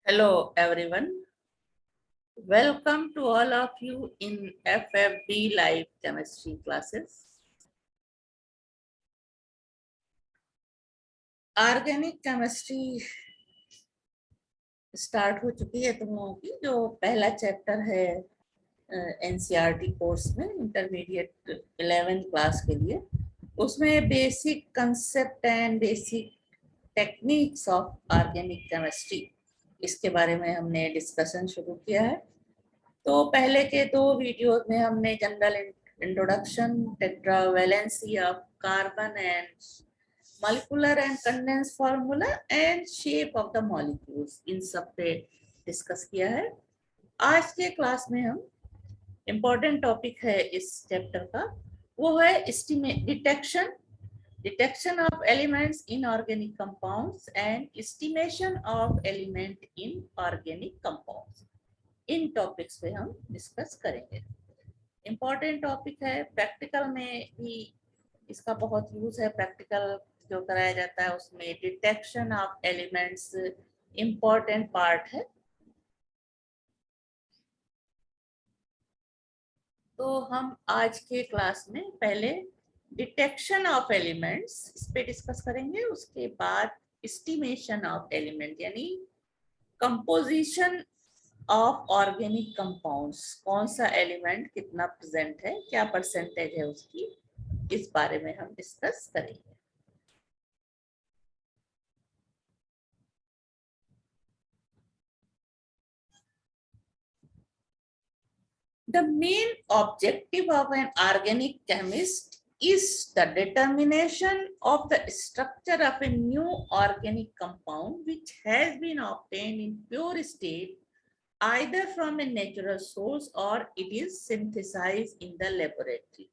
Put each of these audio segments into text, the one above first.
Hello everyone. Welcome to all of you in FFB Live Chemistry classes. Organic Chemistry start हो चुकी है तुम लोगों की। जो पहला चैप्टर है एनसीईआरटी कोर्स में इंटरमीडिएट 11th क्लास के लिए, उसमें basic concept and basic techniques of organic chemistry, इसके बारे में हमने डिस्कशन शुरू किया है। तो पहले के दो वीडियोस में हमने general introduction, tetravalency of carbon and molecular and condense formula and shape of the molecules, इन सब पे डिस्कस किया है। आज के क्लास में हम इम्पोर्टेंट टॉपिक है इस चैप्टर का, वो है detection of elements in organic compounds and estimation of element in organic compounds. In topics पे हम डिस्कस करेंगे। इम्पोर्टेंट टॉपिक है, प्रैक्टिकल में भी इसका बहुत यूज है। प्रैक्टिकल जो कराया जाता है उसमें detection of elements important part है। तो हम आज के क्लास में पहले डिटेक्शन ऑफ एलिमेंट्स इस पे डिस्कस करेंगे, उसके बाद एस्टिमेशन ऑफ एलिमेंट यानी कंपोजिशन ऑफ ऑर्गेनिक कंपाउंड्स, कौन सा एलिमेंट कितना प्रेजेंट है, क्या परसेंटेज है उसकी, इस बारे में हम डिस्कस करेंगे। The main objective of an organic chemist is the determination of the structure of a new organic compound which has been obtained in pure state either from a natural source or it is synthesized in the laboratory.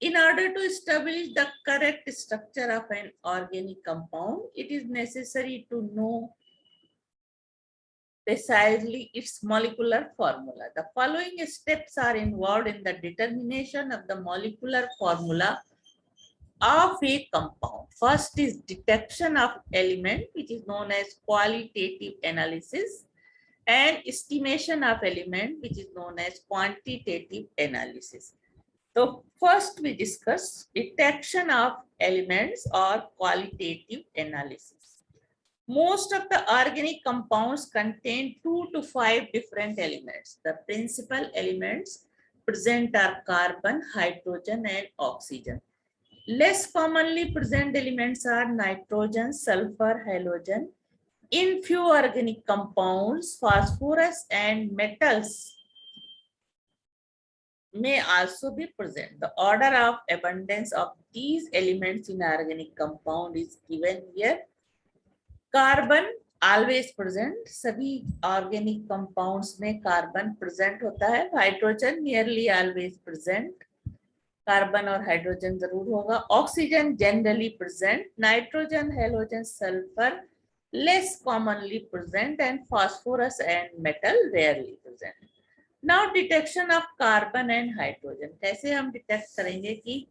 In order to establish the correct structure of an organic compound, it is necessary to know precisely its molecular formula. The following steps are involved in the determination of the molecular formula of a compound. First is detection of element, which is known as qualitative analysis, and estimation of element, which is known as quantitative analysis. So first we discuss detection of elements or qualitative analysis. Most of the organic compounds contain 2 to 5 different elements. The principal elements present are carbon, hydrogen, and oxygen. Less commonly present elements are nitrogen, sulfur, halogen. In few organic compounds, phosphorus and metals may also be present. The order of abundance of these elements in organic compound is given here. Carbon always present, सभी organic compounds में carbon present होता है। Hydrogen nearly always present, carbon और hydrogen जरूर होगा। Oxygen generally present, nitrogen, halogen, sulphur less commonly present and phosphorus and metal rarely present. Now detection of carbon and hydrogen, कैसे हम detect करेंगे कि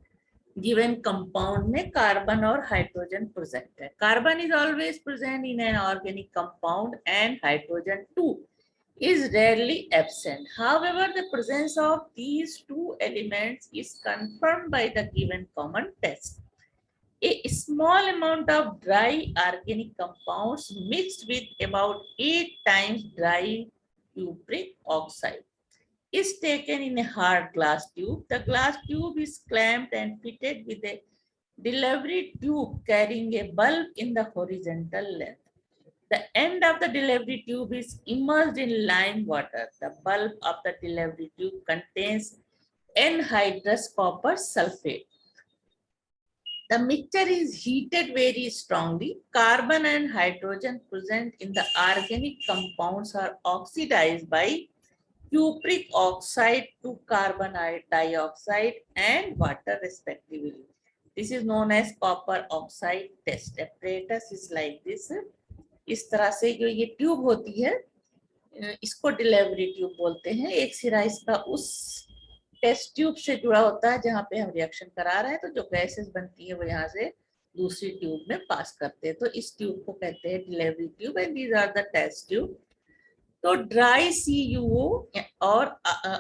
given compound में कार्बन और hydrogen present है। Carbon is always present in an organic compound and hydrogen too is rarely absent. However, the presence of these two elements is confirmed by the given common test. A small amount of dry organic compounds mixed with about 8 times dry cupric oxide is taken in a hard glass tube. The glass tube is clamped and fitted with a delivery tube carrying a bulb in the horizontal length. The end of the delivery tube is immersed in lime water. The bulb of the delivery tube contains anhydrous copper sulfate. The mixture is heated very strongly. Carbon and hydrogen present in the organic compounds are oxidized by cupric oxide to carbon dioxide and water respectively. This is known as copper oxide test. Apparatus is like this. इस तरह से जो ये tube होती है इसको delivery tube बोलते हैं। एक सिरा इसका उस टेस्ट ट्यूब से जुड़ा होता है जहाँ पे हम रिएक्शन करा रहे हैं, तो जो गैसेस बनती है वो यहाँ से दूसरी ट्यूब में पास करते हैं, तो इस ट्यूब को कहते हैं delivery tube and these are the test tube. तो ड्राई CuO और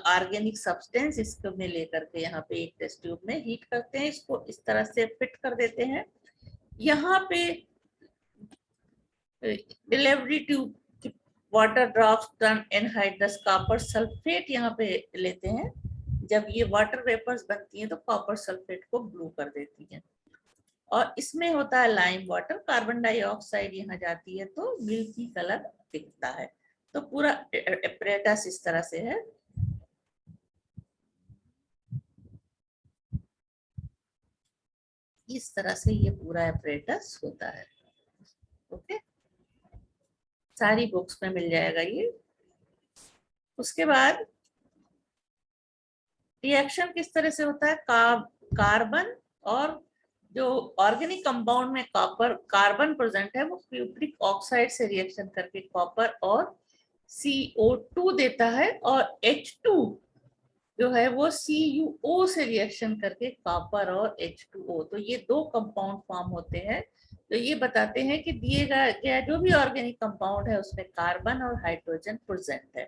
ऑर्गेनिक सब्सटेंस इसको में लेकर के यहाँ पे एक टेस्ट ट्यूब में हीट करते हैं, इसको इस तरह से फिट कर देते हैं। यहाँ पे delivery tube water drops turn anhydrous copper sulphate यहाँ पे लेते हैं। जब ये वाटर वेपर्स बनती हैं तो कॉपर सल्फेट को ब्लू कर देती है, और इसमें होता है लाइम वाटर, कार्बन डाइऑक्साइड यहाँ जाती है तो मिल्की कलर दिखता है। तो पूरा एपरेटस इस तरह से है। इस तरह से ये पूरा एपरेटस होता है। ओके, सारी बुक्स में मिल जाएगा ये। उसके बाद रिएक्शन किस तरह से होता है, कार्बन और जो ऑर्गेनिक कंपाउंड में कॉपर कार्बन प्रेजेंट है वो क्यूप्रिक ऑक्साइड से रिएक्शन करके कॉपर और CO2 देता है, और H2 जो है वो CuO से रिएक्शन करके कॉपर और H2O। तो ये दो कंपाउंड फॉर्म होते हैं। तो ये बताते हैं कि दिए गया जो भी ऑर्गेनिक कंपाउंड है उसमें कार्बन और हाइड्रोजन प्रेजेंट है।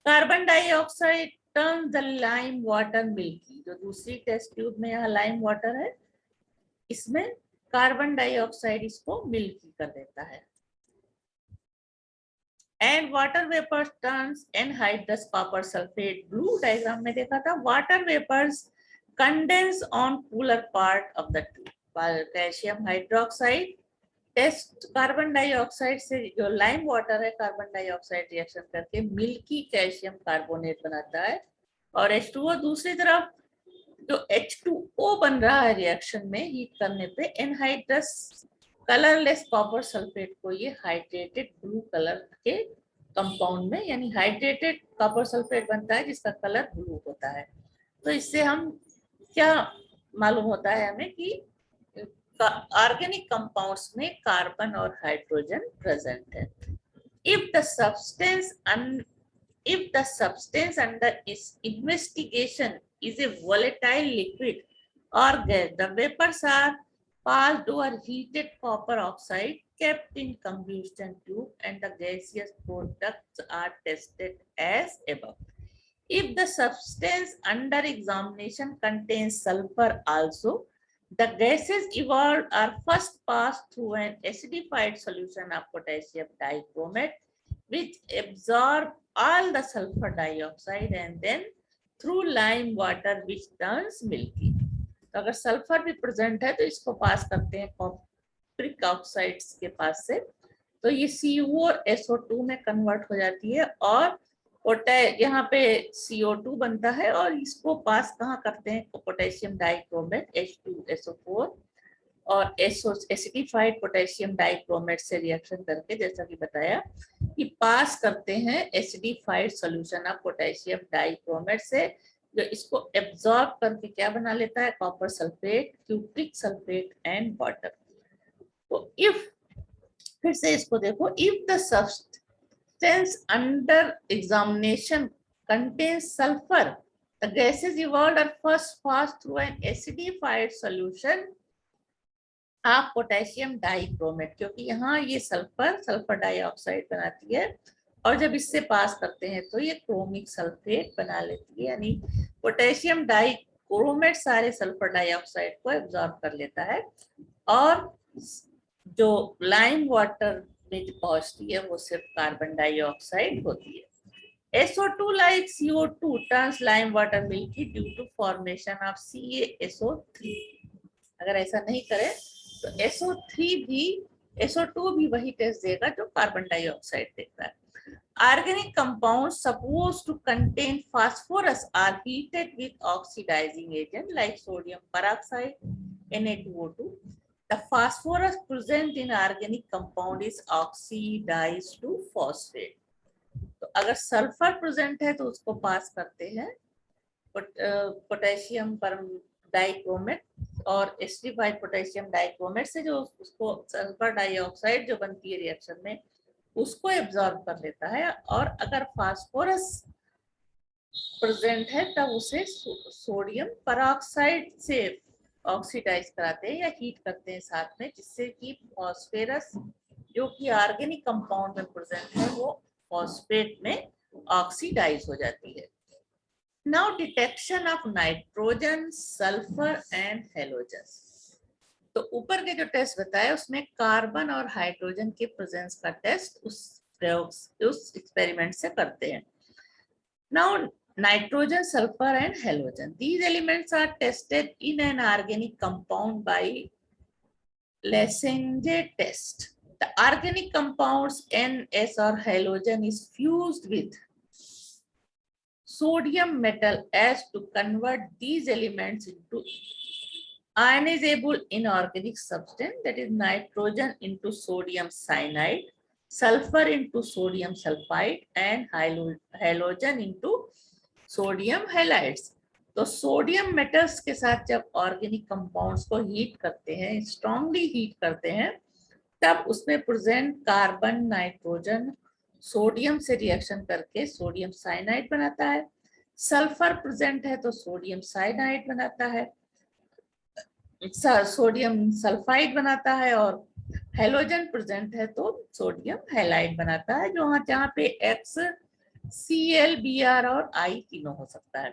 Carbon dioxide turn the lime water milky. जो दूसरी टेस्ट ट्यूब में यहाँ लाइम वाटर है, इसमें कार्बन डाइऑक्साइड इसको मिल्की कर देता है। And water vapours turns anhydrous copper sulphate blue. Diagram में देखा था, water vapours condense on cooler part of the tube. Calcium hydroxide test carbon dioxide से, जो लाइम वाटर है, कार्बन डाइऑक्साइड रिएक्शन करके मिल्की कैल्शियम कार्बोनेट बनाता है, और H2O दूसरी तरफ जो H2O बन रहा है रिएक्शन में हीट करने पे एनहाइड्रस कलरलेस कॉपर सल्फेट को ये हाइड्रेटेड ब्लू कलर के कंपाउंड में, यानी हाइड्रेटेड कॉपर सल्फेट बनता है जिसका कलर ब्लू होता है। तो इससे हम क्या मालूम होता है हमें कि ऑर्गेनिक कंपाउंड्स में कार्बन और हाइड्रोजन प्रेजेंट है। If the substance under investigation is a volatile liquid or gas, the vapors are passed over heated copper oxide kept in combustion tube and the gaseous products are tested as above. If the substance under examination contains sulfur also, the gases evolved are first passed through an acidified solution of potassium dichromate which absorb all the sulfur dioxide and then through lime water which turns milky. तो अगर sulphur भी present है तो इसको पास करते हैं कॉपरिक oxides के पास से, तो ये CuO और SO2 में कन्वर्ट हो जाती है, और यहाँ पे CO2 बनता है, और इसको पास कहाँ करते हैं, पोटेशियम डाइक्रोमेट H2SO4 और एसिडिफाइड पोटेशियम डाइक्रोमेट से रिएक्शन करके, जैसा कि बताया कि पास करते हैं acidified solution of potassium dichromate से, जो इसको एब्जॉर्ब करके क्या बना लेता है, copper sulphate, cupric sulphate and water. तो इफ, फिर से इसको देखो, if the substance under examination contains sulphur, the gases evolved are first pass through an acidified solution of potassium dichromate, क्योंकि यहाँ ये सल्फर डाइऑक्साइड बनाती है, और जब इससे पास करते हैं तो ये क्रोमिक सल्फेट बना लेती है, यानी पोटेशियम डाइक्रोमेट सारे सल्फर डाइऑक्साइड को एब्जॉर्ब कर लेता है, और जो लाइम वाटर में जो पहुंचती है वो सिर्फ कार्बन डाइऑक्साइड होती है। SO2 like CO2 turns lime water milky due to formation of CaSO3। अगर ऐसा नहीं करें तो SO2 भी वही टेस्ट देगा जो कार्बन डाइऑक्साइड देता है। Organic compounds supposed to contain phosphorus are heated with oxidizing agent like sodium peroxide, Na2O2. The phosphorus present in organic compound is oxidized to phosphate. तो अगर सल्फर प्रेजेंट है तो उसको पास करते हैं पोटेशियम डाइक्रोमेट और एसिडिफाइड पोटेशियम डाइक्रोमेट से, जो उसको सल्फर डाइऑक्साइड जो बनती है रिएक्शन में उसको एब्जॉर्ब कर लेता है, और अगर फास्फोरस प्रेजेंट है तब उसे सोडियम पेरोक्साइड से ऑक्सीडाइज कराते हैं या हीट करते हैं साथ में, जिससे कि फास्फोरस जो कि ऑर्गेनिक कंपाउंड में प्रेजेंट है वो फॉस्फेट में ऑक्सीडाइज हो जाती है। Now detection of nitrogen, sulphur and halogen. तो ऊपर के जो टेस्ट बताया उसमें कार्बन और हाइड्रोजन के प्रेजेंस का टेस्ट उस एक्सपेरिमेंट से करते हैं। Now nitrogen, sulfur and halogen, these elements are tested in an organic compound by Leysinge test. The organic compounds NS or halogen is fused with sodium metal as to convert these elements into ionizable inorganic substance, that is nitrogen into sodium cyanide, sulfur into sodium sulfide and halogen into sodium halides. तो sodium metals के साथ जब organic compounds को heat करते हैं, strongly heat करते हैं, तब उसमें प्रेजेंट कार्बन, नाइट्रोजन सोडियम से रिएक्शन करके सोडियम साइनाइड बनाता है। सल्फर प्रेजेंट है तो सोडियम साइनाइड बनाता है, सोडियम सल्फाइड बनाता है, और हेलोजन प्रेजेंट है तो सोडियम हैलाइड बनाता है, जो जहाँ पे एक्स, Cl, Br और I तीनों हो सकता है।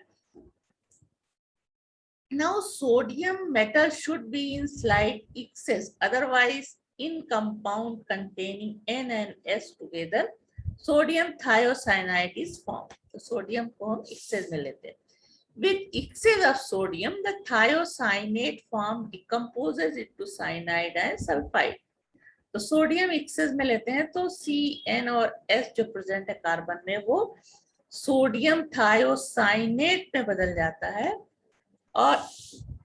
Now sodium metal should be in slight excess, otherwise in compound containing N and S together, sodium thiocyanate is formed. तो सोडियम को हम excess में लेते हैं। With excess of sodium, the thiocyanate form decomposes into cyanide and sulfide. तो sodium access में लेते हैं तो CN और S जो प्रेजेंट है कार्बन में, वो सोडियम थायोसाइनेट में बदल जाता है, और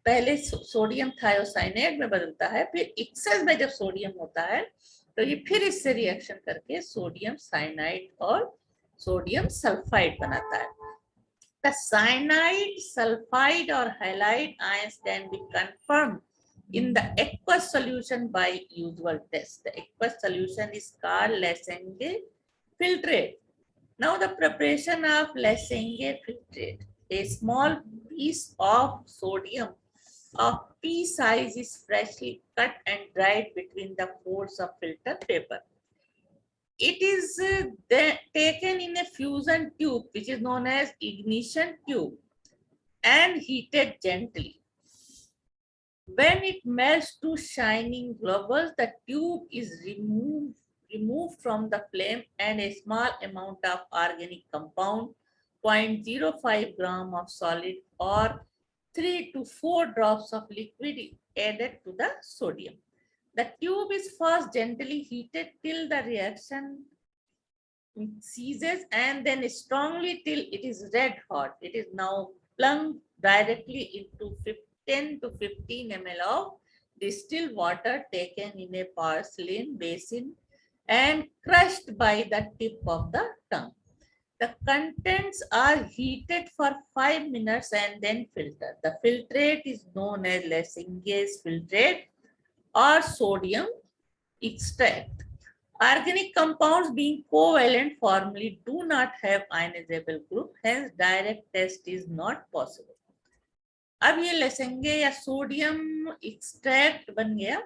पहले सोडियम थायोसाइनेट में बदलता है, फिर एक्सेस में जब सोडियम होता है तो ये फिर इससे रिएक्शन करके सोडियम साइनाइड और सोडियम सल्फाइड बनाता है। The cyanide, sulfide or halide ions can be confirmed in the aqueous solution by usual test. The aqueous solution is called Leysinge filtrate. Now the preparation of Leysinge filtrate. A small piece of sodium of pea size is freshly cut and dried between the folds of filter paper. It is taken in a fusion tube, which is known as ignition tube, and heated gently. When it melts to shining globules, the tube is removed from the flame, and a small amount of organic compound, 0.05 gram of solid or 3 to 4 drops of liquid added to the sodium. The tube is first gently heated till the reaction ceases, and then strongly till it is red hot. It is now plunged directly into 10 to 15 ml of distilled water taken in a porcelain basin and crushed by the tip of the tongue. The contents are heated for 5 minutes and then filtered. The filtrate is known as Leysinge's filtrate or sodium extract. Organic compounds being covalent formally do not have ionizable group, hence direct test is not possible. अब ये लेसेंगे या sodium extract बन गया,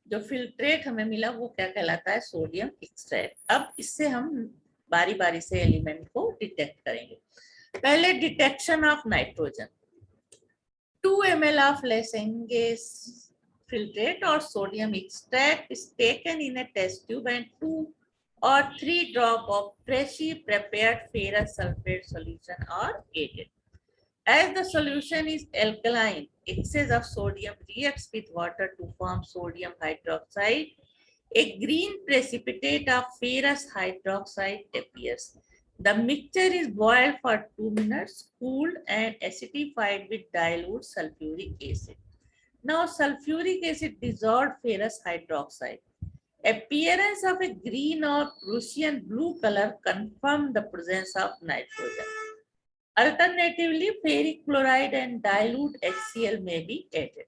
जो filtrate हमें मिला वो क्या कहलाता है? Sodium extract. अब इससे हम बारी बारी से एलिमेंट को डिटेक्ट करेंगे। पहले detection of nitrogen. 2 ml of Leysinge's filtrate or sodium extract is taken in a test tube and 2 or 3 drops of freshly prepared ferrous sulfate solution are added. As the solution is alkaline, excess of sodium reacts with water to form sodium hydroxide. A green precipitate of ferrous hydroxide appears. The mixture is boiled for 2 minutes, cooled and acidified with dilute sulfuric acid. Now sulfuric acid dissolved ferrous hydroxide. Appearance of a green or Prussian blue color confirm the presence of nitrogen. Alternatively, ferric chloride and dilute HCl may be added.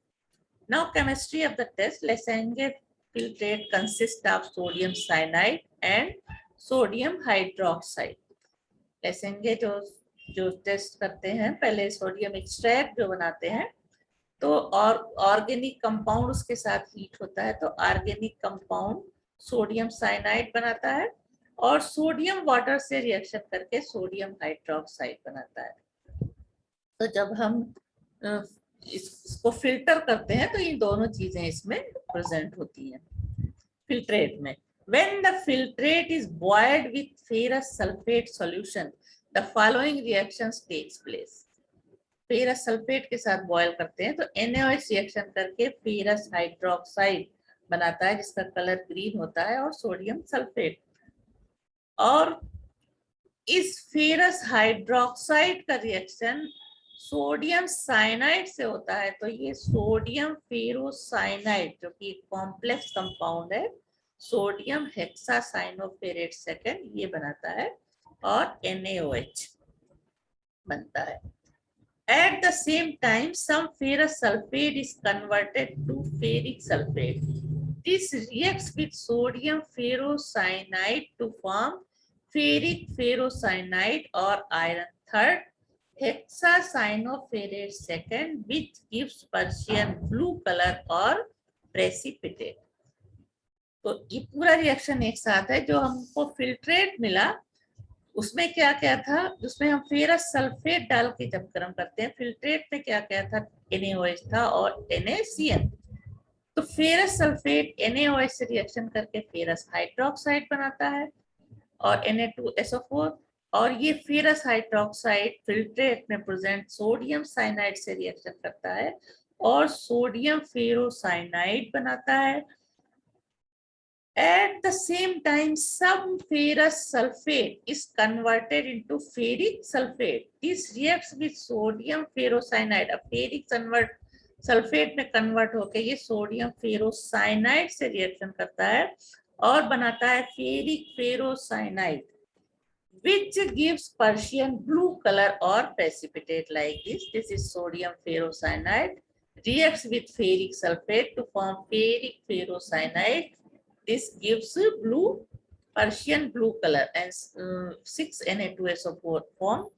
Now chemistry of the test. Leysinge filtrate consists of sodium cyanide and sodium hydroxide. Leysinge जो test करते हैं, पहले sodium extract जो बनाते हैं, तो और organic compound उसके साथ हीट होता है, तो ऑर्गेनिक कंपाउंड सोडियम साइनाइड बनाता है और सोडियम वाटर से रिएक्शन करके सोडियम हाइड्रोक्साइड बनाता है। तो जब हम इसको फिल्टर करते हैं तो ये दोनों चीजें इसमें प्रेजेंट होती हैं फिल्ट्रेट में। When the filtrate is boiled with ferrous sulfate solution, the following reactions takes place. Ferrous sulphate के साथ बॉयल करते हैं तो NaOH रिएक्शन करके फेरस हाइड्रोक्साइड बनाता है जिसका कलर ग्रीन होता है और सोडियम सल्फेट। और इस फेरस हाइड्रोक्साइड का रिएक्शन सोडियम साइनाइड से होता है तो ये सोडियम फेरोसाइनाइड जो कि एक कॉम्प्लेक्स कंपाउंड है सोडियम हेक्सासाइनोफेरेट सेकेंड ये बनाता है और NaOH बनता है। At the same time, some ferrous sulfate is converted to ferric sulfate. This reacts with sodium ferrocyanide to form ferric ferrocyanide or iron third hexacyanoferrate second, which gives Persian blue color or precipitate. तो ये पूरा reaction एक साथ है। जो हमको filtrate मिला उसमें क्या क्या था, उसमें हम फेरस सल्फेट डाल के जब गर्म करते हैं, फिल्ट्रेट में क्या क्या था, NaOH था और NaCN। तो फेरस सल्फेट NaOH से रिएक्शन करके फेरस हाइड्रोक्साइड बनाता है और Na2SO4। और ये फेरस हाइड्रोक्साइड फिल्ट्रेट में प्रेजेंट सोडियम साइनाइड से रिएक्शन करता है और सोडियम फेरोसाइनाइड बनाता है। At the same time, some ferrous sulfate is converted into ferric sulfate. This reacts with sodium ferrocyanide. अब ferric sulfate में convert होके ये sodium ferrocyanide से reaction करता है और बनाता है ferric ferrocyanide, which gives Persian blue color or precipitate like this. This is sodium ferrocyanide reacts with ferric sulfate to form ferric ferrocyanide. This gives blue Persian blue color and 6 Na2SO4 form.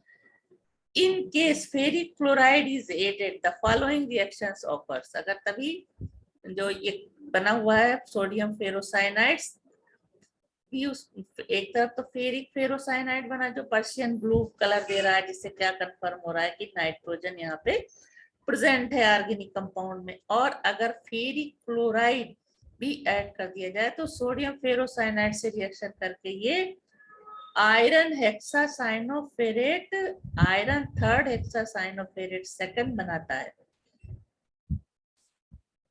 In case ferric chloride is added, the following reactions occurs. अगर तभी जो ये बना हुआ है sodium ferrocyanide एक तरफ तो फेरिक फेरोसाइनाइड बना जो पर्शियन ब्लू कलर दे रहा है, जिससे क्या कंफर्म हो रहा है कि नाइट्रोजन यहाँ पे प्रेजेंट है ऑर्गेनिक कंपाउंड में। और अगर फेरिक क्लोराइड भी ऐड कर दिया जाए तो सोडियम फेरोसाइनाइड से रिएक्शन करके ये iron hexacyanoferrate iron third hexacyanoferrate second बनाता है।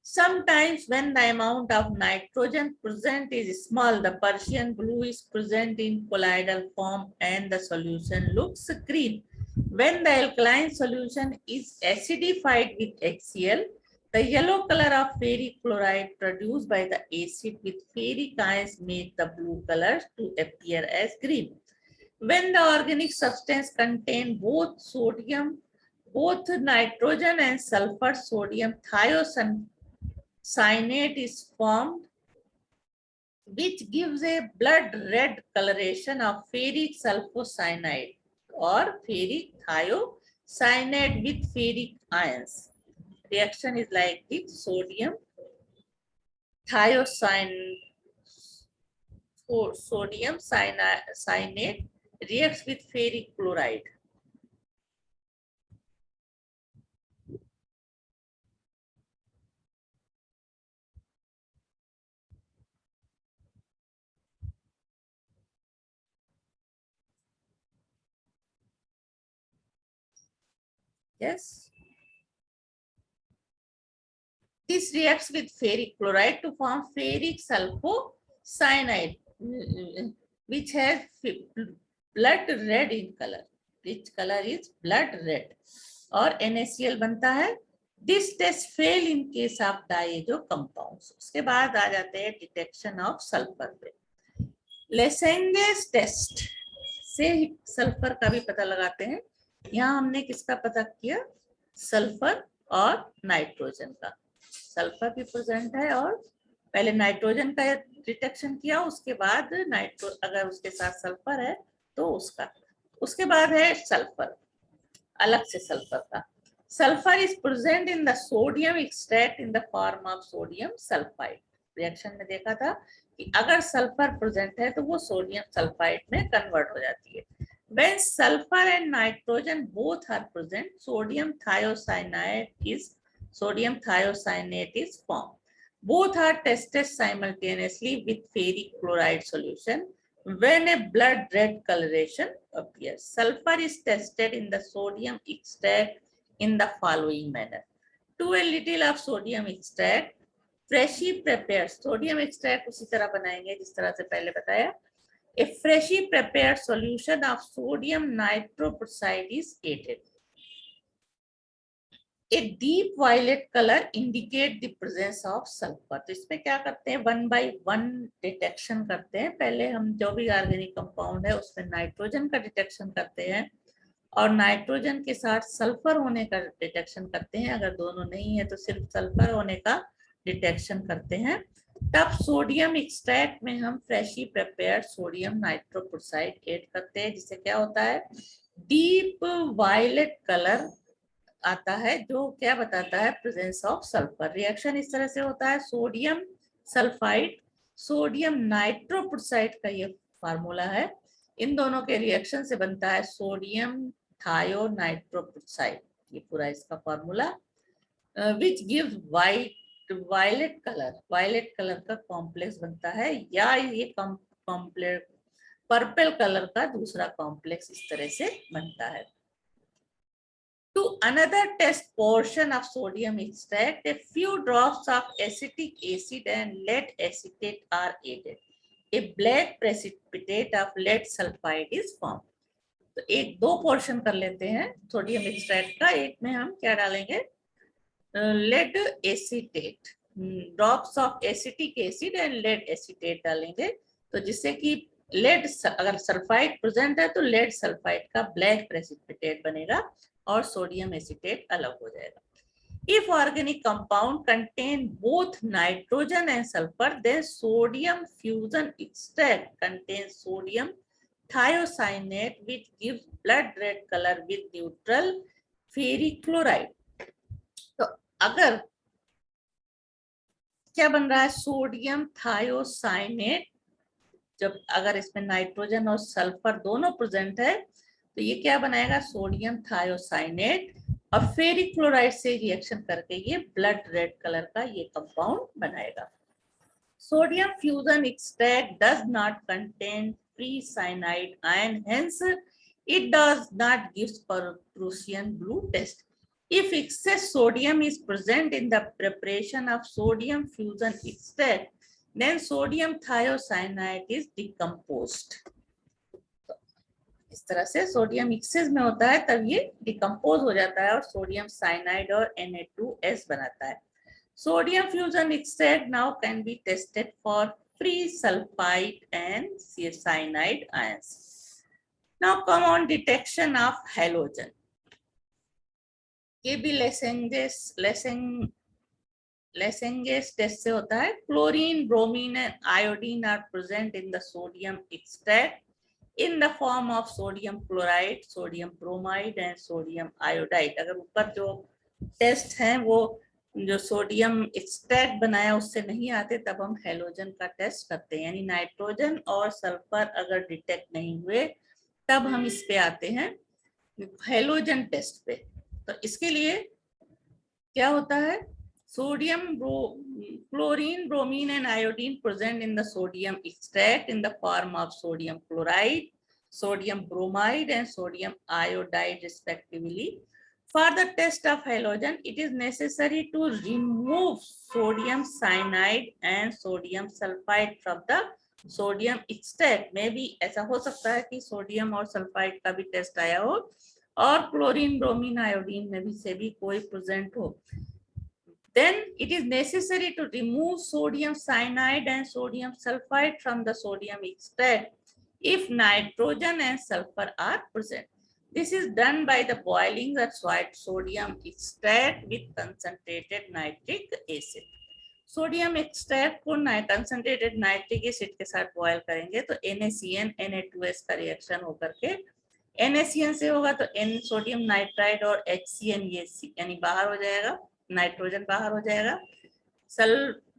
Sometimes when the amount of nitrogen present is small, the Persian blue is present in colloidal form and the solution looks green. When the alkaline solution is acidified with HCl, the yellow color of ferric chloride produced by the acid with ferric ions make the blue color to appear as green. When the organic substance contain both nitrogen and sulfur, sodium thiocyanate is formed, which gives a blood red coloration of ferric sulfocyanide or ferric thiocyanate with ferric ions. Reaction is like this: sodium cyanate reacts with ferric chloride. Yes. This reacts with ferric chloride to form ferric sulfocyanide, which has blood red in color. Which color is blood red? और NaCl बनता है। This test fail in case of diazo compounds. उसके बाद आ जाते हैं detection of sulphur पे। लेसेंगेस test से sulphur का भी पता लगाते हैं। यहाँ हमने किसका पता किया? सल्फर और नाइट्रोजन का। सल्फर भी प्रेजेंट है और पहले नाइट्रोजन का डिटेक्शन किया, उसके बाद अगर उसके साथ सल्फर है तो उसका, उसके बाद है सल्फर अलग से सल्फर का। Sulphur is present in the sodium extract in the form of sodium sulphide. Reaction में देखा था कि अगर सल्फर प्रेजेंट है तो वो सोडियम सल्फाइड में कन्वर्ट हो जाती है। When sulfur and nitrogen both are present, sodium thiocyanate is formed. Both are tested simultaneously with ferric chloride solution. When a blood red coloration appears, sulfur is tested in the sodium extract in the following manner. To a little of sodium extract, freshly prepared sodium extract उसी तरह बनाएंगे जिस तरह से पहले बताया. A freshly prepared solution of sodium nitroprusside is added. A deep violet color indicate the presence of sulfur. तो इसमें क्या करते हैं, 1 by 1 डिटेक्शन करते हैं. पहले हम जो भी ऑर्गेनिक कंपाउंड है उसमें नाइट्रोजन का डिटेक्शन करते हैं और नाइट्रोजन के साथ सल्फर होने का डिटेक्शन करते हैं. अगर दोनों नहीं है तो सिर्फ सल्फर होने का डिटेक्शन करते हैं. तब सोडियम एक्सट्रैक्ट में हम फ्रेशली प्रिपेयर्ड सोडियम नाइट्रोप्रुसाइड ऐड करते हैं, जिससे क्या होता है, डीप वायलेट कलर आता है जो क्या बताता है, प्रेजेंस ऑफ सल्फर. रिएक्शन इस तरह से होता है, सोडियम सल्फाइड सोडियम नाइट्रोप्रुसाइड का ये फार्मूला है. इन दोनों के रिएक्शन से बनता है सोडियम थायोनाइट्रोप्रुसाइड. ये पूरा इसका formula which gives violet colour का कॉम्प्लेक्स बनता है, या ये कॉम्प्लेक्स पर्पल कलर का दूसरा कॉम्प्लेक्स इस तरह से बनता है. To another test portion of sodium extract, a few drops of acetic acid and lead acetate are added. A black precipitate of lead sulfide is formed. तो एक दो पोर्शन कर लेते हैं सोडियम एक्सट्रैक्ट का. एक में हम क्या डालेंगे, lead acetate, drops of acetic acid and lead acetate डालेंगे. तो जिससे कि लेड, अगर सल्फाइड प्रेजेंट है तो लेड सल्फाइड का ब्लैक प्रेसिपिटेट बनेगा और सोडियम एसीटेट अलग हो जाएगा. If organic compound contain both nitrogen and sulfur, then sodium fusion extract contains sodium thiocyanate, which gives blood red color with neutral ferric chloride. तो अगर क्या बन रहा है, सोडियम थायोसाइनेट, जब अगर इसमें नाइट्रोजन और सल्फर दोनों प्रेजेंट है तो ये क्या बनाएगा, सोडियम थायोसाइनेट, और फेरिक क्लोराइड से रिएक्शन करके ये ब्लड रेड कलर का ये कंपाउंड बनाएगा. Sodium fusion extract does not contain free cyanide ion, hence it does not gives Prussian blue test. If excess sodium is present in the preparation of sodium fusion extract, then sodium thiocyanate is decomposed. इस तरह से sodium access में होता है तब ये decompose हो जाता है और सोडियम साइनाइड और Na2S बनाता है. Sodium fusion extract now can be tested for free sulphide and cyanide ions. Now come on detection of halogen. ये भी लेसेंगेस टेस्ट से होता है. Chlorine, bromine and iodine are present in the sodium extract in the form of sodium chloride, sodium bromide and sodium iodide. अगर ऊपर जो test हैं वो जो सोडियम एक्सट्रैक्ट बनाया उससे नहीं आते तब हम हैलोजन का टेस्ट करते हैं, यानी नाइट्रोजन और सल्फर अगर डिटेक्ट नहीं हुए तब हम इस पे आते हैं हैलोजन टेस्ट पे. तो इसके लिए क्या होता है, sodium, chlorine, bromine and iodine present in the sodium extract in the form of sodium chloride, sodium bromide and sodium iodide respectively. For the test of halogen, it is necessary to remove sodium cyanide and sodium sulfide from the sodium extract. में भी ऐसा हो सकता है कि sodium और sulphide का भी टेस्ट आया हो और क्लोरीन, ब्रोमीन, आयोडीन में भी से भी कोई प्रेजेंट हो. Then it is necessary to remove sodium cyanide and sodium sulfide from the sodium extract if nitrogen and sulfur are present. This is done by the boiling the sodium extract with concentrated nitric acid. Sodium extract को concentrated nitric acid के साथ boil करेंगे तो NaCN Na2S का reaction होकर के NaCN से होगा तो N सोडियम नाइट्राइड और HCN ये यानी बाहर हो जाएगा, नाइट्रोजन बाहर हो जाएगा.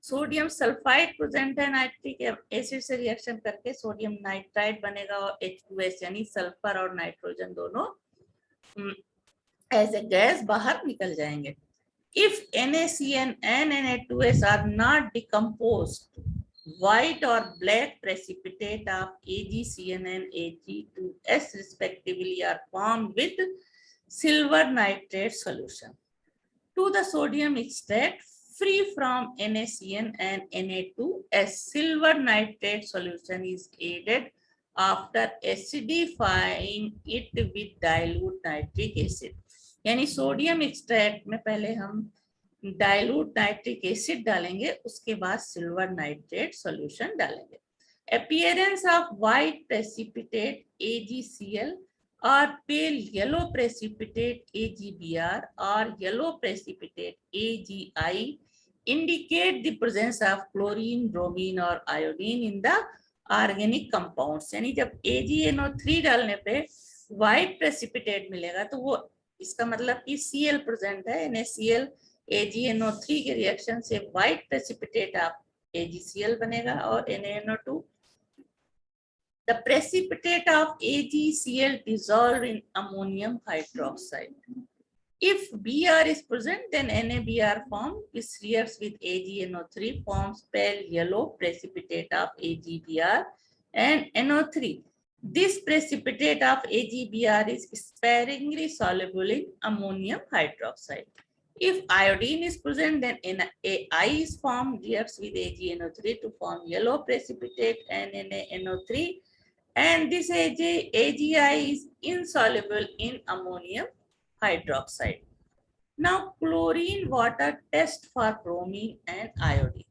सोडियम सल्फाइड प्रेजेंट है नाइट्रिक एसिड से रिएक्शन करके सोडियम नाइट्राइड बनेगा और H2S यानी सल्फर और नाइट्रोजन दोनों एज ए गैस बाहर निकल जाएंगे. If NaCN and Na2S are not decomposed, white or black precipitate of AgCN and Ag2S respectively are formed with silver nitrate solution. To the sodium extract free from NaCN and Na2S, silver nitrate solution is added after acidifying it with dilute nitric acid. यानी sodium extract में पहले हम dilute nitric acid डालेंगे, उसके बाद silver nitrate solution डालेंगे. Appearance of white precipitate AgCl or pale yellow precipitate AgBr or yellow precipitate AgI indicate the presence of chlorine, bromine or iodine in the organic compounds. यानी जब AgNO3 डालने पे white precipitate मिलेगा तो वो इसका मतलब कि Cl प्रेजेंट है. NaCl AgNO3 के रिएक्शन से व्हाइट प्रेसिपिटेट ऑफ AgCl बनेगा और NaNO2. The precipitate of AgCl dissolved in ammonium hydroxide. If Br is present, then NaBr form, which reacts with AgNO3, forms pale yellow precipitate of AgBr and NO3. This precipitate of AgBr is sparingly soluble in ammonium hydroxide. If iodine is present, then NaI is formed, reacts with AgNO3 to form yellow precipitate and NaNO3. And this AgI is insoluble in ammonium hydroxide. Now, chlorine water test for bromine and iodine.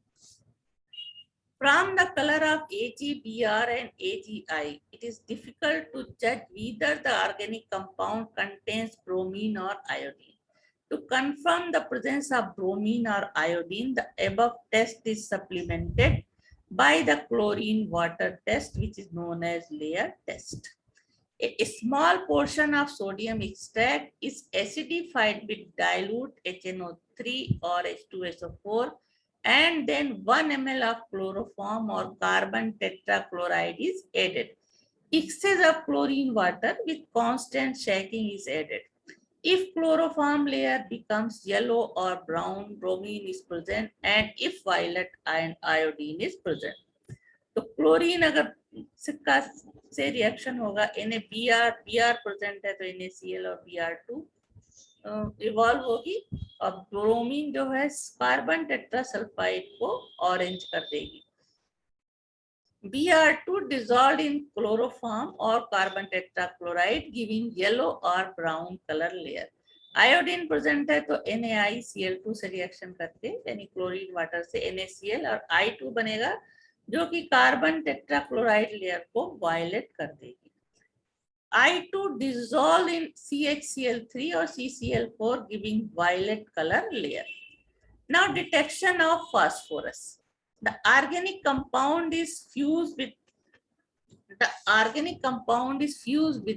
From the color of AgBr and AgI, it is difficult to judge whether the organic compound contains bromine or iodine. To confirm the presence of bromine or iodine, the above test is supplemented by the chlorine water test, which is known as layer test. A small portion of sodium extract is acidified with dilute HNO3 or H2SO4, and then 1 ml of chloroform or carbon tetrachloride is added. Excess of chlorine water with constant shaking is added. If chloroform layer becomes yellow or brown, bromine is present, and if violet and iodine is present. तो chlorine अगर सिक्का से reaction होगा, Br present है तो NaCl और Br2 evolve होगी और ब्रोमीन जो है कार्बन टेट्रासल्फाइड को ऑरेंज कर देगी. Br2 dissolved in chloroform or carbon tetrachloride giving yellow or brown color layer. Iodine present है तो NaICl2 से रिएक्शन करके यानी क्लोरीन वाटर से NaCl और I2 बनेगा जो कि कार्बन टेट्राक्लोराइड लेयर को वायलेट कर देगी. I2 dissolve in CHCl3 or CCl4 giving violet color layer. Now detection of phosphorus. The organic compound is fused with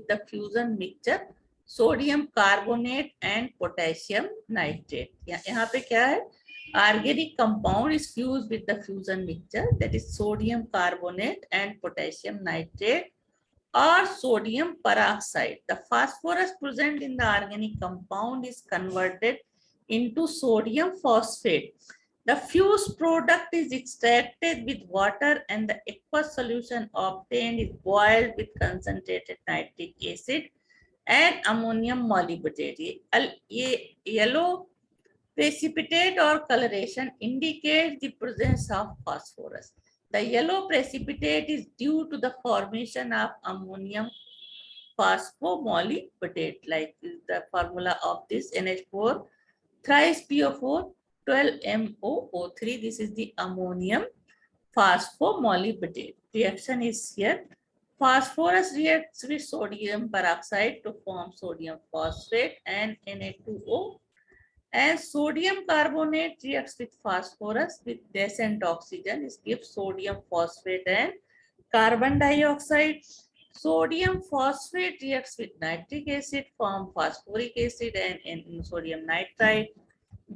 the fusion mixture sodium carbonate and potassium nitrate. यहाँ पे क्या है? Organic compound is fused with the fusion mixture, that is sodium carbonate and potassium nitrate or sodium peroxide. The phosphorus present in the organic compound is converted into sodium phosphate. The fused product is extracted with water and the aqueous solution obtained is boiled with concentrated nitric acid and ammonium molybdenate. ये yellow precipitate or coloration indicates the presence of phosphorus. The yellow precipitate is due to the formation of ammonium phosphomolybdenate, like the formula of this NH4 thrice PO4 12MOO3. This is the ammonium phosphomolybdenate. Reaction is here. Phosphorus reacts with sodium peroxide to form sodium phosphate and Na2O. And sodium carbonate reacts with phosphorus with decent oxygen. This gives sodium phosphate and carbon dioxide. Sodium phosphate reacts with nitric acid, form phosphoric acid and sodium nitrite.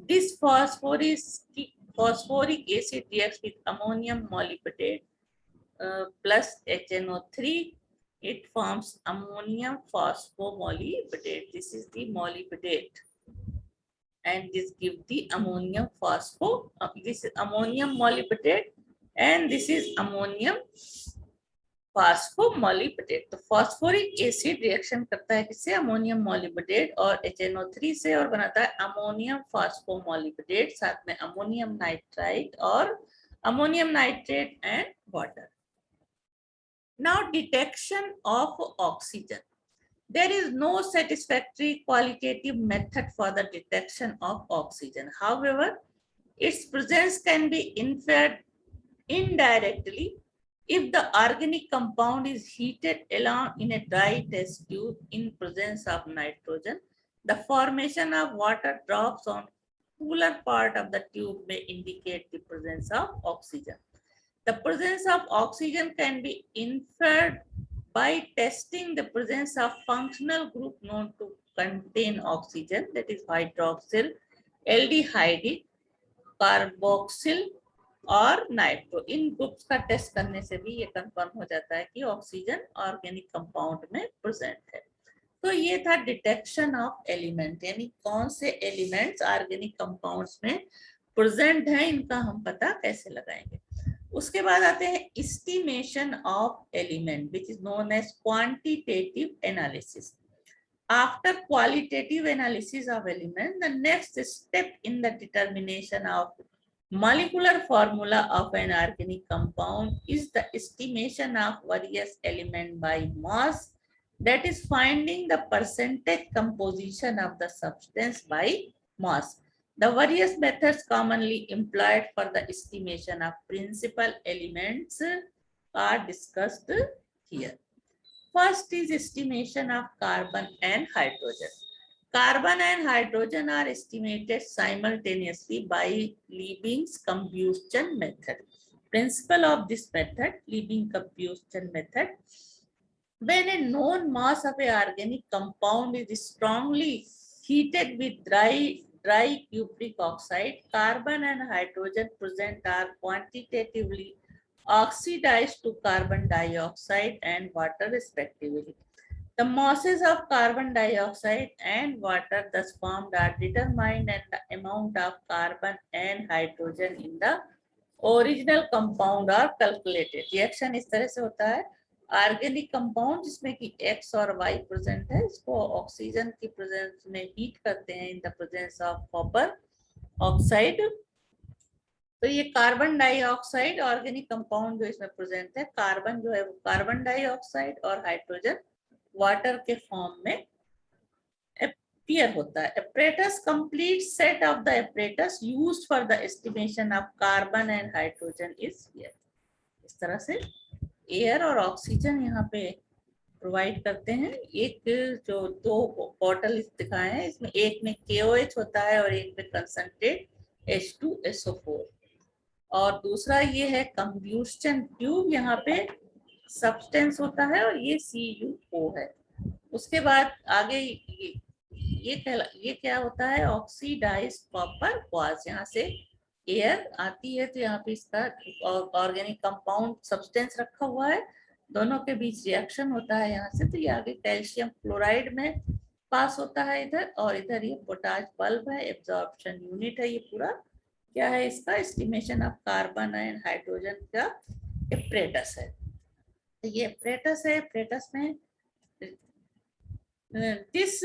This phosphorus phosphoric acid reacts with ammonium molybdenate plus HNO3. It forms ammonium phosphomolybdenate. This is the molybdenate, and this gives the ammonium phospho. This is ammonium molybdenate, and this is ammonium phosphomolybdenate. तो phosphoric acid reaction करता है किससे? Ammonium molybdenate और HNO3 से, और बनाता है ammonium phosphomolybdenate, साथ में अमोनियम नाइट्राइट और ammonium nitrate and water. Now, detection of oxygen. There is no satisfactory qualitative method for the detection of oxygen. However, its presence can be inferred indirectly if the organic compound is heated along in a dry test tube in presence of nitrogen. The formation of water drops on cooler part of the tube may indicate the presence of oxygen. The presence of oxygen can be inferred by testing the presence of functional group known to contain oxygen, that is hydroxyl, aldehyde, carboxyl और nitro. इन groups का test करने से भी ये confirm हो जाता है कि ऑक्सीजन ऑर्गेनिक कंपाउंड में प्रेजेंट है. तो ये था डिटेक्शन ऑफ एलिमेंट, यानी कौन से एलिमेंट्स ऑर्गेनिक कंपाउंड्स में प्रेजेंट है, इनका हम पता कैसे लगाएंगे. उसके बाद आते हैं estimation of element, which is known as quantitative analysis. After qualitative analysis of element, the next step in the determination of molecular formula of an organic compound is the estimation of various element by mass, that is finding the percentage composition of the substance by mass. The various methods commonly employed for the estimation of principal elements are discussed here. First is estimation of carbon and hydrogen. Carbon and hydrogen are estimated simultaneously by Liebig's combustion method. Principle of this method, Liebig combustion method. When a known mass of an organic compound is strongly heated with dry cupric oxide, carbon and hydrogen present are quantitatively oxidized to carbon dioxide and water respectively. The masses of carbon dioxide and water thus formed are determined, and the amount of carbon and hydrogen in the original compound are calculated. Reaction इस तरह से होता है. Organic compound जिसमें कि X और Y present है, इसको ऑक्सीजन की प्रेजेंस में हीट करते हैं in the presence of copper oxide. तो ये कार्बन डाइऑक्साइड ऑर्गेनिक कंपाउंड जो इसमें प्रेजेंट है, कार्बन जो है वो कार्बन डाइऑक्साइड और हाइड्रोजन वाटर के फॉर्म में appear होता है. Apparatus, complete set of the apparatus used for the estimation of carbon and hydrogen is here. इस तरह से एयर और ऑक्सीजन यहाँ पे प्रोवाइड करते हैं. एक जो दो बॉटल दिखाए हैं, इसमें एक में KOH होता है और एक में कंसंट्रेट H2SO4, और दूसरा ये है कंब्यूशन ट्यूब, यहाँ पे सब्सटेंस होता है और ये CuO है. उसके बाद आगे ये क्या होता है, ऑक्सीडाइज्ड कॉपर क्वार्ट्ज. यहाँ से एयर आती है तो यहाँ पे इसका ऑर्गेनिक कंपाउंड सब्सटेंस रखा हुआ है, दोनों के बीच रिएक्शन होता है यहाँ से, तो ये आगे कैल्शियम क्लोराइड में पास होता है इधर, और इधर ये पोटाश बल्ब है, एब्जॉर्प्शन यूनिट है. ये पूरा क्या है, इसका estimation of carbon and hydrogen का एपरेटस है. तो ये एपरेटस है. एपरेटस में दिस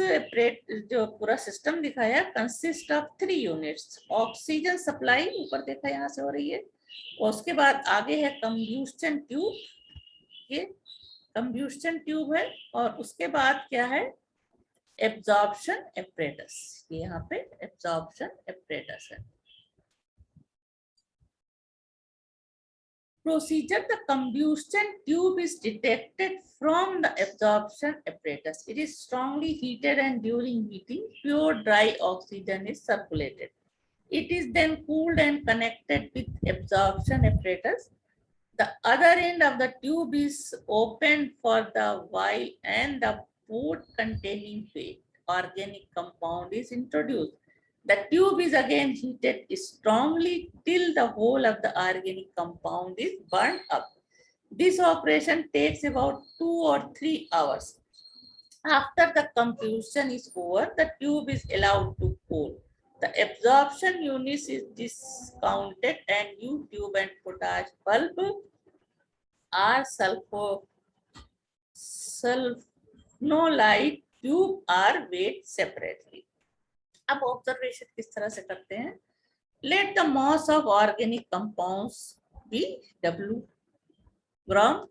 जो पूरा सिस्टम दिखाया consist of 3 units. Oxygen supply ऊपर देखा यहाँ से हो रही है, और उसके बाद आगे है कंब्यूशन ट्यूब, ये कंब्यूशन ट्यूब है, और उसके बाद क्या है, एब्जॉर्प्शन एपरेटस. ये यहाँ पे एब्जॉर्प्शन एपरेटस है. Procedure: the combustion tube is detected from the absorption apparatus. It is strongly heated, and during heating, pure dry oxygen is circulated. It is then cooled and connected with absorption apparatus. The other end of the tube is opened for the while, and the port containing wet organic compound is introduced. The tube is again heated strongly till the whole of the organic compound is burned up. This operation takes about 2 or 3 hours. After the combustion is over, the tube is allowed to cool. The absorption units is discounted and new tube and potash bulb are sulfonolide tube are weighed separately. अब observation किस तरह से करते हैं? Let the mass of organic compounds be W gram.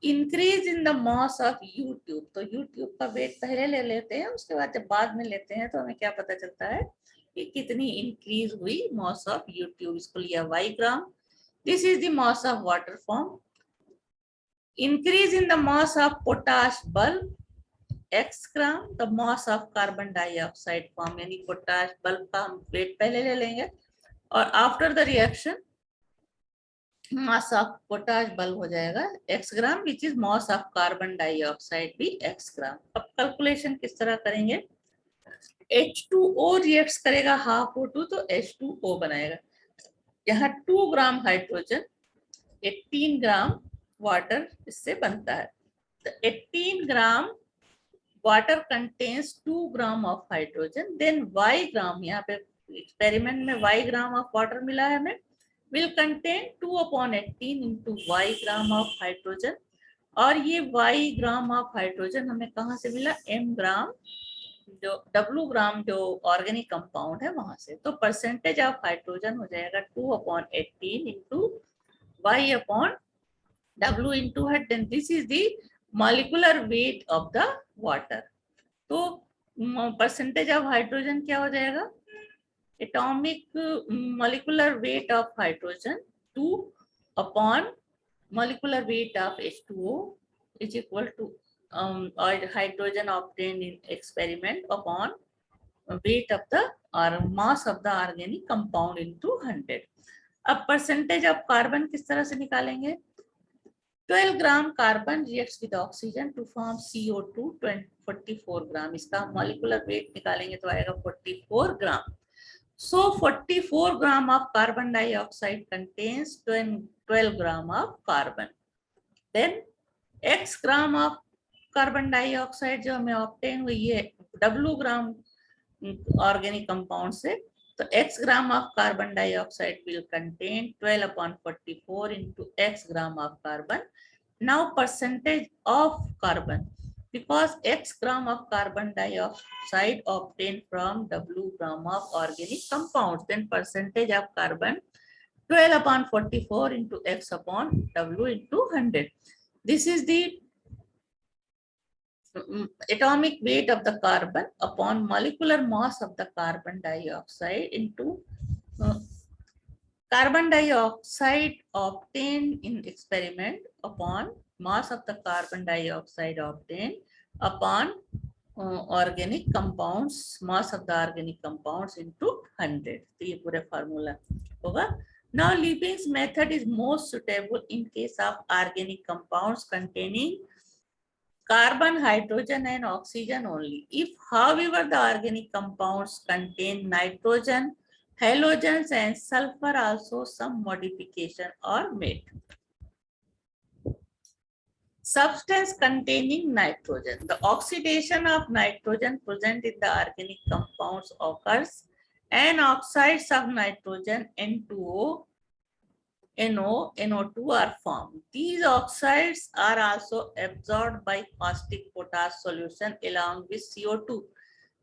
Increase in the mass of U tube. तो U tube का wait पहले ले लेते हैं, उसके बाद जब बाद में लेते हैं तो हमें क्या पता चलता है कि कितनी इंक्रीज हुई mass of U tube. इसको लिया Y gram. This is the mass of water form. Increase in the mass of potash bulb X gram. The mass of carbon dioxide form, यानी पोटाश बल्ब का हम wait पहले ले लेंगे और after the reaction mass of potash bulb हो जाएगा x gram, which is mass of carbon dioxide भी x ग्राम. अब कैलकुलेशन किस तरह करेंगे? H2O रिएक्ट करेगा हाफ O2 तो H2O बनाएगा. यहाँ 2 ग्राम हाइड्रोजन 18 ग्राम वाटर इससे बनता है. तो 18 gram water contains 2 gram of hydrogen, then y gram, यहाँ पे एक्सपेरिमेंट में y ग्राम ऑफ वाटर मिला है हमें, will contain 2/18 into y gram of hydrogen. और ये y ग्राम ऑफ हाइड्रोजन हमें कहाँ से मिला? m ग्राम, जो W ग्राम जो ऑर्गेनिक कंपाउंड है वहां से. तो परसेंटेज ऑफ हाइड्रोजन हो जाएगा 2/18 into y/W into head. Then this is the molecular weight of the water. तो परसेंटेज ऑफ हाइड्रोजन क्या हो जाएगा? Atomic molecular weight of hydrogen 2 upon molecular weight of H2O is equal to or hydrogen obtained in experiment upon weight of the or mass of the organic compound into 100. अब percentage of carbon किस तरह से निकालेंगे? 12 gram carbon reacts with oxygen to form CO2 44 gram. इसका molecular wait निकालेंगे तो आएगा 44 ग्राम. So 44 gram of carbon dioxide contains 12 gram of carbon. Then X gram of carbon dioxide जो हमें obtain हुई है W ग्राम organic compound से, तो X gram of carbon dioxide will contain 12/44 into X gram of carbon. Now percentage of carbon. Because X gram of carbon dioxide obtained from W gram of organic compounds, then percentage of carbon 12/44 into X upon W into 100. This is the atomic weight of the carbon upon molecular mass of the carbon dioxide into carbon dioxide obtained in experiment upon mass of the carbon dioxide obtained upon organic compounds, mass of the organic compounds into 100. तो ये पूरे formula होगा. Now Liebig's method is most suitable in case of organic compounds containing carbon, hydrogen and oxygen only. If however the organic compounds contain nitrogen, halogens and sulfur, also some modification are made. Substance containing nitrogen. The oxidation of nitrogen present in the organic compounds occurs and oxides of nitrogen N2O, NO, NO2 are formed. These oxides are also absorbed by caustic potash solution along with CO2.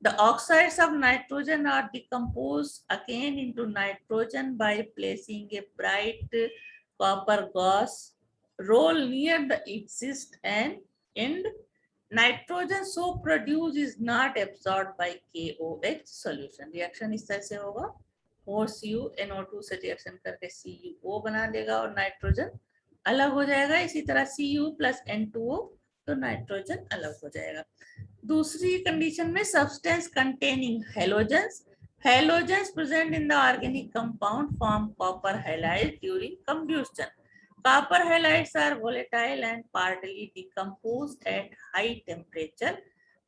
The oxides of nitrogen are decomposed again into nitrogen by placing a bright copper gauze roll near the exit and end. Nitrogen so produced is not absorbed by KOH solution. Reaction इस तरह से होगा. 4Cu NO2 से reaction करके CuO बना देगा और nitrogen अलग हो जाएगा. इसी तरह Cu plus N2O तो नाइट्रोजन अलग हो जाएगा. दूसरी कंडीशन में substance containing halogens. Halogens present in the organic compound form copper halides during combustion. Copper halides are volatile and partly decomposed at high temperature.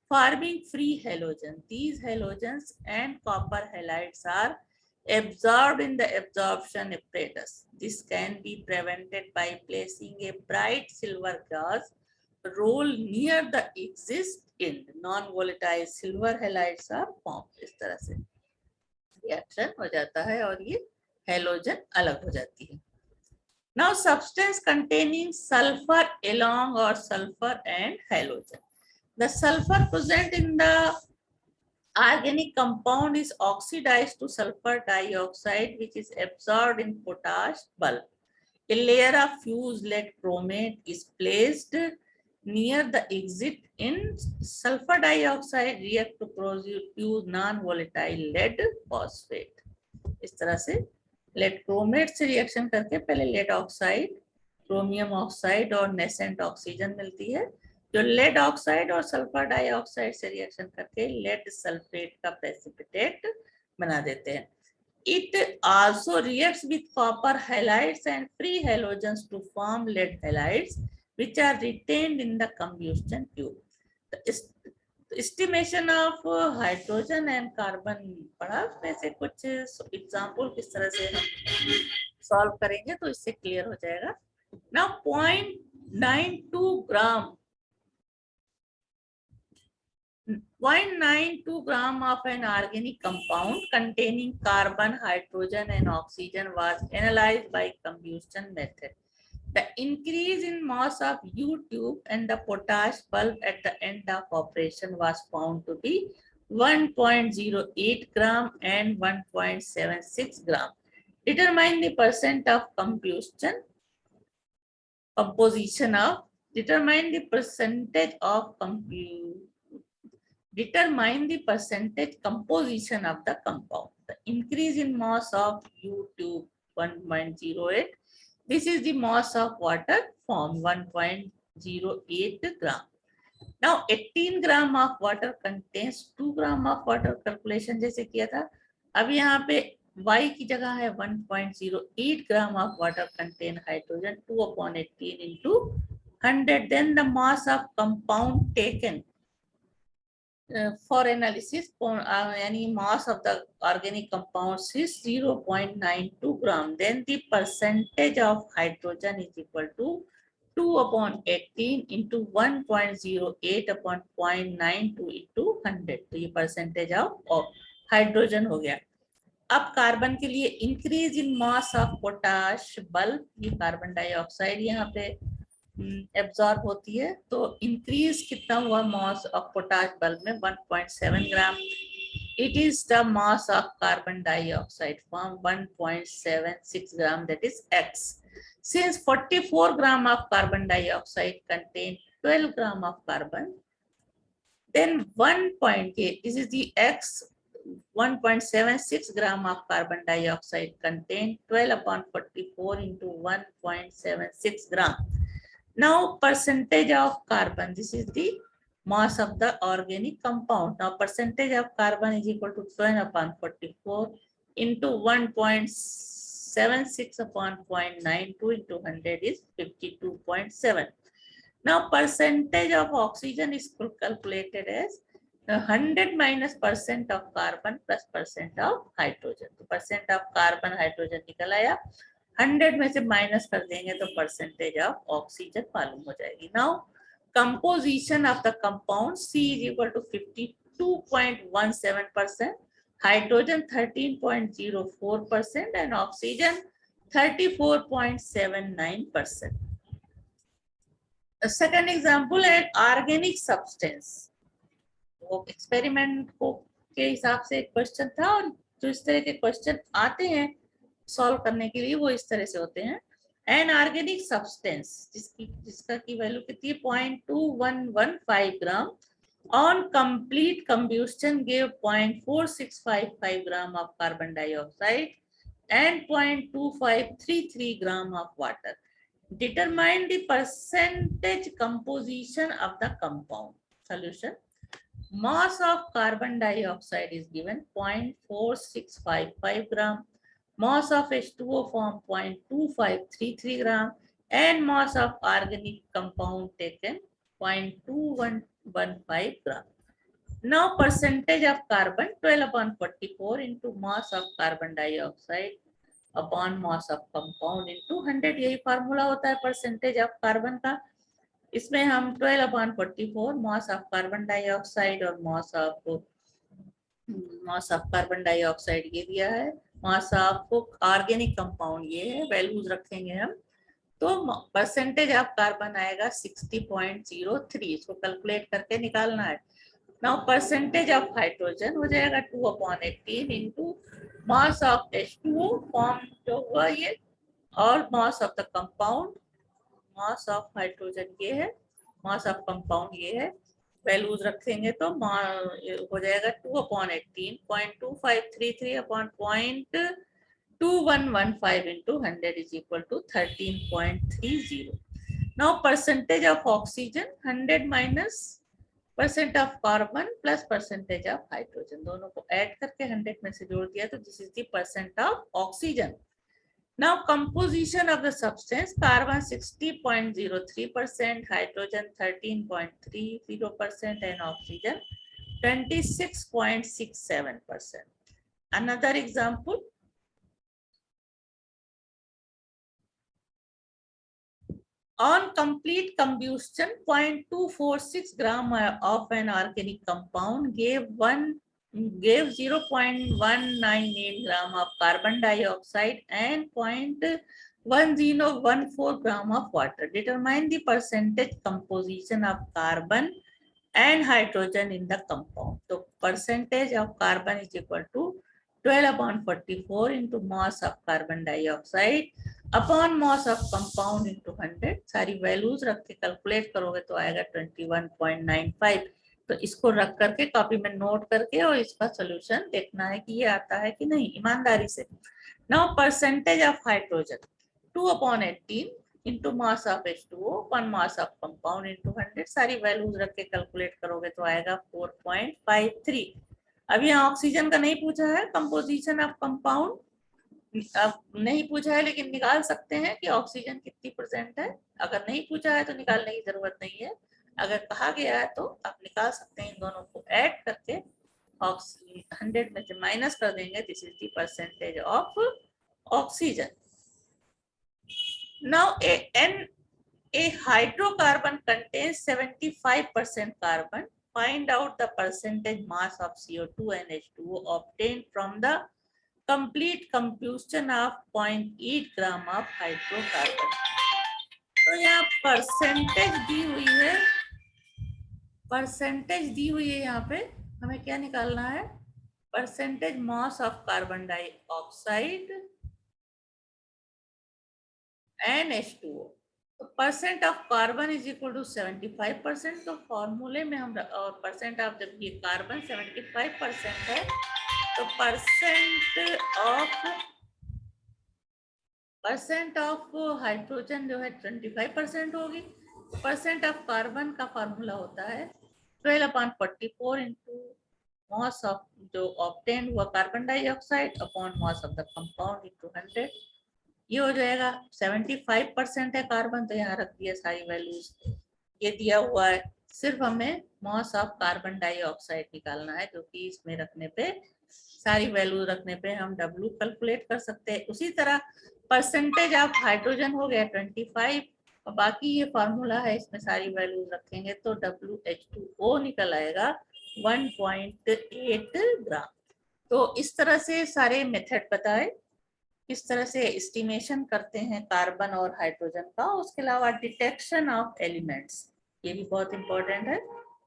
forming free halogen. These halogens and copper halides are absorbed in the absorption apparatus. This can be prevented by placing a bright silver glass roll near the exit end. Non-volatile silver halides are formed. इस तरह से reaction हो जाता है और ये halogen अलग हो जाती है. Now substance containing sulfur along or sulfur and halogen. The sulfur present in the organic compound is oxidized to sulfur dioxide, which is absorbed in potash bulb. A layer of fused lead chromate is placed near the exit in sulfur dioxide react to produce non-volatile lead phosphate. इस तरह से lead chromate से reaction करके पहले lead oxide, chromium oxide और nascent oxygen मिलती है, जो लेड ऑक्साइड और सल्फर डाइऑक्साइड से रिएक्शन करके लेड सल्फेट का प्रेसिपिटेट बना देते हैं. It also reacts with copper halides and free halogens to form lead halides, which are retained in the combustion tube. The estimation of hydrogen and carbon पढ़ा, वैसे कुछ example किस तरह से हम सॉल्व करेंगे तो इससे क्लियर हो जाएगा. Now 0.92 gram 0.92 gram of an organic compound containing carbon, hydrogen and oxygen was analyzed by combustion method. The increase in mass of U-tube and the potash bulb at the end of operation was found to be 1.08 gram and 1.76 gram. Determine the percent of combustion composition of, determine the percentage composition of the compound. The increase in mass of U-tube 1.08. This is the mass of water formed 1.08 gram. Now 18 gram of water contains 2 gram of water. Calculation जैसे किया था. अब यहाँ पे Y की जगह है 1.08 gram of water contain hydrogen 2/18 into 100. Then the mass of compound taken for analysis, any mass of the organic compounds is 0.92 gram. Then the percentage of hydrogen is equal to 2/18 into 1.08 upon 0.92 into 100. तो ये percentage of hydrogen हो गया. अब carbon के लिए increase in mass of potash bulb, ये carbon dioxide यहाँ पे एब्जॉर्ब होती है, तो इंक्रीज कितना हुआ मास ऑफ पोटाश बल्ब में 1.7 gram. It is the mass of carbon dioxide form 1.76 gram, that is x. Since 44 gram of carbon dioxide contain 12 gram of carbon, then 1.8, this is the x, 1.76 gram of carbon dioxide contain 12/44 into 1.76 gram. Now percentage of carbon, this is the mass of the organic compound. Now percentage of carbon is equal to 12/44 into 1.76 upon 0.92 into 100 is 52.7. Now percentage of oxygen is calculated as 100 minus percent of carbon plus percent of hydrogen. तो percent of carbon hydrogen निकल आया, 100 में से minus कर देंगे तो percentage of oxygen मालूम हो जाएगी. Now composition of the compound, C is equal to 52.17%, hydrogen 13.04% and oxygen 34.79%. The second example, an organic substance. वो एक्सपेरिमेंट को के हिसाब से एक क्वेश्चन था, और जो इस तरह के क्वेश्चन आते हैं सॉल्व करने के लिए वो इस तरह से होते हैं. एन ऑर्गेनिक सब्सटेंस जिसका की वैल्यू कितनी है 0.2115 gram on complete combustion give 0.4655 gram of carbon dioxide and 0.2533 gram of water. Determine the percentage composition of the compound. Solution. Mass of carbon dioxide is given 0.4655 gram, mass of H2O form 0.2533 gram, and mass of organic compound taken 0.2115 gram. Now percentage of carbon 12/44 into mass of carbon dioxide upon mass of compound into 100, यही formula होता है percentage of carbon का। इसमें हम 12/44 मास of carbon dioxide और मास of carbon dioxide ये दिया है, मास ऑफ ऑर्गेनिक कंपाउंड ये है, वैल्यूज रखेंगे हम। तो परसेंटेज ऑफ कार्बन आएगा 60.03, इसको कैलकुलेट करके निकालना है। नाउ परसेंटेज ऑफ हाइड्रोजन हो जाएगा 2/18 into mass of H2O form जो हुआ ये, और mass of the compound, mass of hydrogen ये है, मास ऑफ कंपाउंड ये है, वैल्यूज रखेंगे तो हो जाएगा 2/18 0.2533 upon 0.2115 into 100 is equal to 13.30. Now percentage of oxygen 100 minus % of carbon plus % of hydrogen, दोनों को ऐड करके 100 में से जोड़ दिया तो this is the % of oxygen. Now composition of the substance, carbon 60.03%, hydrogen 13.30% and oxygen 26.67%. Another example, on complete combustion 0.246 gram of an organic compound gave 0.198 gram of carbon dioxide and 0.1014 gram of water. Determine the percentage composition of carbon and hydrogen in the compound. So percentage of carbon is equal to 12/44 into mass of carbon dioxide upon mass of compound into 100, सारी values रख के calculate करोगे तो आएगा 21.95। तो इसको रख करके कॉपी में नोट करके और इसका सोल्यूशन देखना है कि ये आता है कि नहीं, ईमानदारी से। Now percentage of hydrogen 2/18 into mass of H2O upon mass of compound into 100, सारी वैल्यूज रख के कैलकुलेट करोगे तो आएगा 4.53। अब यहाँ ऑक्सीजन का नहीं पूछा है, कंपोजिशन ऑफ कंपाउंड अब नहीं पूछा है, लेकिन निकाल सकते हैं कि ऑक्सीजन कितनी % है। अगर नहीं पूछा है तो निकालने की जरूरत नहीं है, अगर कहा गया है तो आप निकाल सकते हैं। इन दोनों को ऐड करके 100 में से माइनस कर देंगे, this is the percentage of oxygen. Now a hydrocarbon contains 75% carbon. Find out the percentage mass of CO2 and H2O obtained from the complete combustion of 0.8 gram of hydrocarbon. तो यहाँ percentage दी हुई है, यहाँ पे हमें क्या निकालना है, percentage mass of carbon dioxide and H2O। तो percent of carbon is equal to 75%, तो फॉर्मूले में हम, और परसेंट ऑफ जब ये कार्बन 75% है तो परसेंट ऑफ हाइड्रोजन जो है 25% होगी। परसेंट ऑफ कार्बन का फार्मूला होता है 12/44 इंटू मास ऑफ जो ऑब्टेन हुआ carbon dioxide upon mass of the compound into 100। ये हो जाएगा 75% है कार्बन, तो यहाँ रख दिया सारी वैल्यूज, ये दिया हुआ है। सिर्फ हमें मास ऑफ कार्बन डाइऑक्साइड निकालना है, जो कि इसमें रखने पे, सारी वैल्यू रखने पे हम W कैलकुलेट कर सकते हैं। उसी तरह परसेंटेज ऑफ हाइड्रोजन हो गया 25, और बाकी ये फार्मूला है, इसमें सारी वैल्यूज रखेंगे तो WH2O निकल आएगा 1.8 ग्राम। तो इस तरह से सारे मेथड बताए, किस तरह से एस्टिमेशन करते हैं कार्बन और हाइड्रोजन का। उसके अलावा डिटेक्शन ऑफ एलिमेंट्स, ये भी बहुत इंपॉर्टेंट है।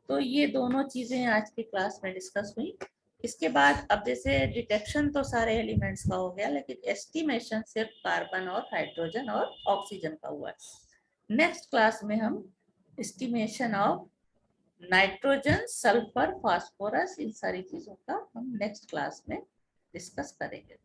तो ये दोनों चीजें आज की क्लास में डिस्कस हुई। इसके बाद अब जैसे डिटेक्शन तो सारे एलिमेंट्स का हो गया, लेकिन एस्टिमेशन सिर्फ कार्बन और हाइड्रोजन और ऑक्सीजन का हुआ है। नेक्स्ट क्लास में हम estimation of nitrogen, sulphur, phosphorus, इन सारी चीजों का हम नेक्स्ट क्लास में डिस्कस करेंगे।